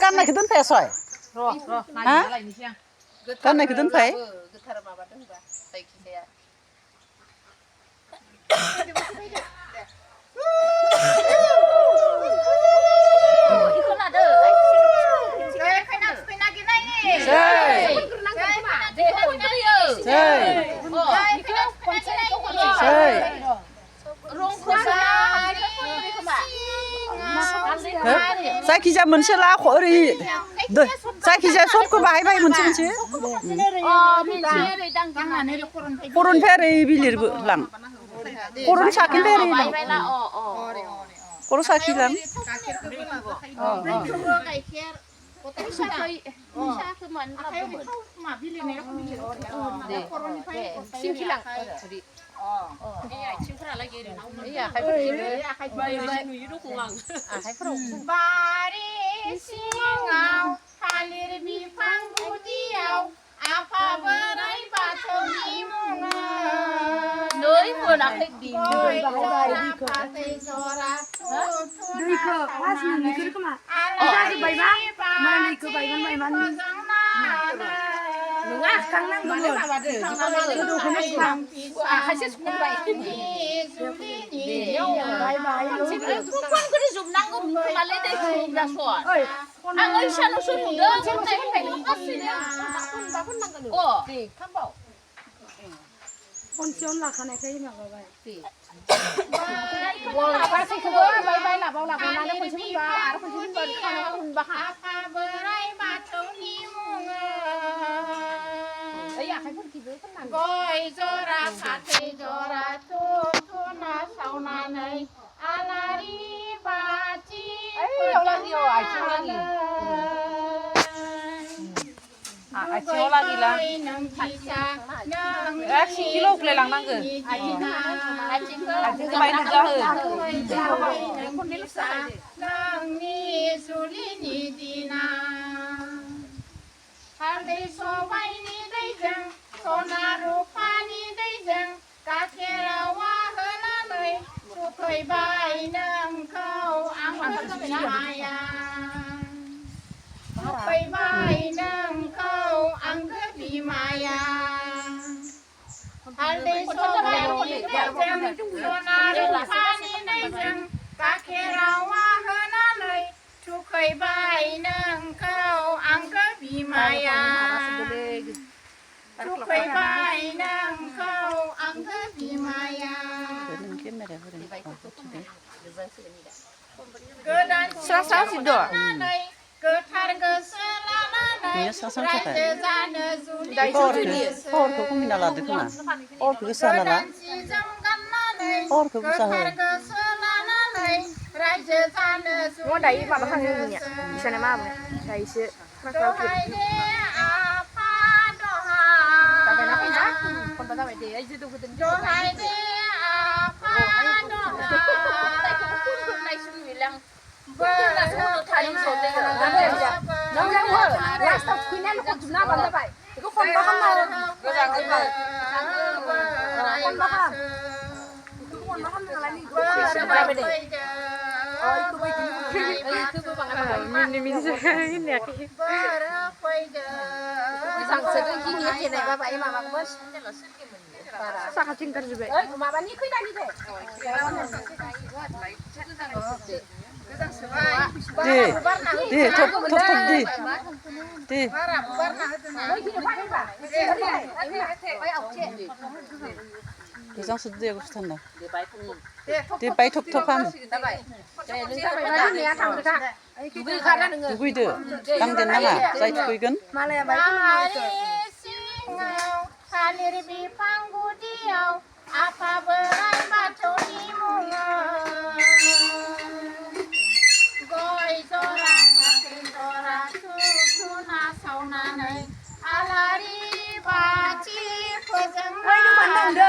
गाननायखौ दोनफायासै हा गाननायखौ दोनफाय जायखिजाया मोनसे ला ओरै जायखिजाया सर्टखौ बाहायबाय मोनसे खर'निफ्राय ओरै बिलिरबो लां खर'नि साखिनिफ्राय ओरै लां खर' साखि लां बारि सिङाव थालिर बिफां गुदियाव आफा बोराइ बाथौनि मुङा गय जरा फाथै जरा दैखौ फास नोंनिखौ खोमा आरो बायबा नङा थांनांगौ आखायसो सुखुबाय खनखौनो जोबनांगौ खोमालै दैखौ आं ओइसानावसो नुदों खनसेयावनो लाखानायखाय माबाबाय गासैखौबो बाय लाबावनानै खनसे मोनबा आरो खनसे मोनबा आफा बोराइ बाथौनि मुङा गय जरा फाथै जरा धुना सावनानै आलारि बाथि आथिङाव लागिला किल' उफ्ले लांनांगो आथिंखौ बायनो जाहो नोंनि जुलिनि दिना हालदै सबाइनि दैजों सना रुफानि दैजों गाखेरावा होनानै थुखैबाय नोंखौ आंबो बिमाया थुखैबाय नोंखौ आंगो बिमाया हालदै सबाइनि दैजों सना रुफानि दैजों गाखेरावा होनानै थुखैबाय नोंखौ आंगो बिमाया थुखैबाय नोंखौ आंगो बिमाया गोदान लानानै गोथार गोसो लानानै रायजो जानो जुलि गोदान सिजोम गाननानै गोथार गोसो लानानै रायजो जानो जुलि जनायदे आफा दहा जनायदे आफा साखाथिं गारजोबबाय माबानि खैनानि दे दुगैदो दांदेन नाङा जाय थुखैगोन थालिर बिफां गुदियाव आफा बोराइ बाथौनि मुङा गय जरा फाथै जरा धुना सावनानै आलारि बाथि फोजोंनानै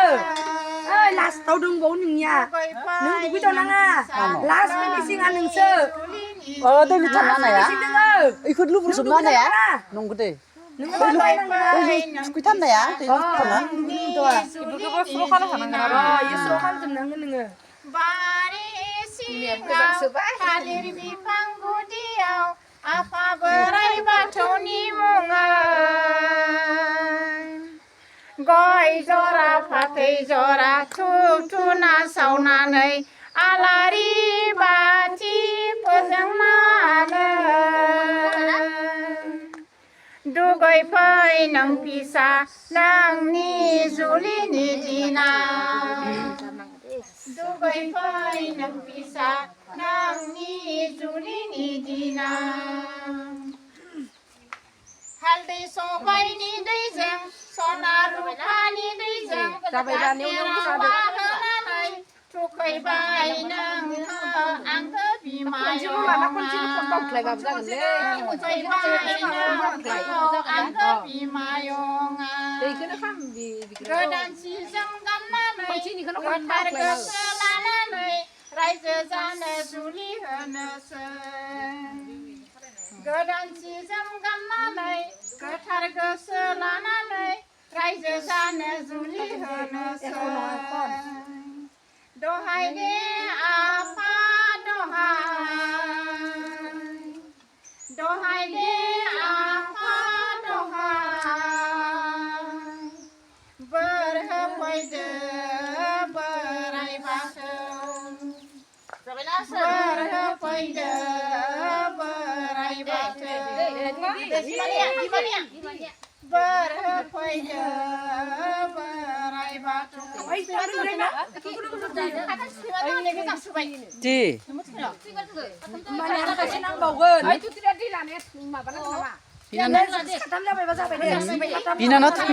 लास्टाव दंबावो नोंनिया नों दुगैथाव नाङा लास्ट फिनिशिंआ नोंसो दै लिटार नानाया इखौ लुबुर सोमना होनाया नंगौ दे थुखैथारनाया दै लिटारना बेफोरखौबो स्र' खालामखानांगोन आरो स्र' खालामजोबनांगोन नोङो बारि सिङाव थालिर बिफां गुदियाव फाथै जरा थुना सावनानै आलारि बाथि फोजोंनानै दुगैफै नों फिसा नोंनि जुलिनि दिनाव दुगैफै नों फिसा नोंनि जुलिनि दिनाव हालदै सबायनि दैजों सना रुफानि दैजों होनानै थुखैबाय नोंखौ आंगो बिमायं आंगो बिमायंआ गोदान सि जोम गाननानै गोथार गोसो लानानै रायजो जानो जुलि होनोसै गोदान सि जोम गाननानै गोथार गोसो लानानै रायजो जानो जुलि होनोसै दहाय दे आफा दहाय दे आफा दहाय बोर होफैदो बोराइ बाथौ बोर होफैदो बोराइ बाथौ बोर होफैदो बोराइ बाथौ बिनानाव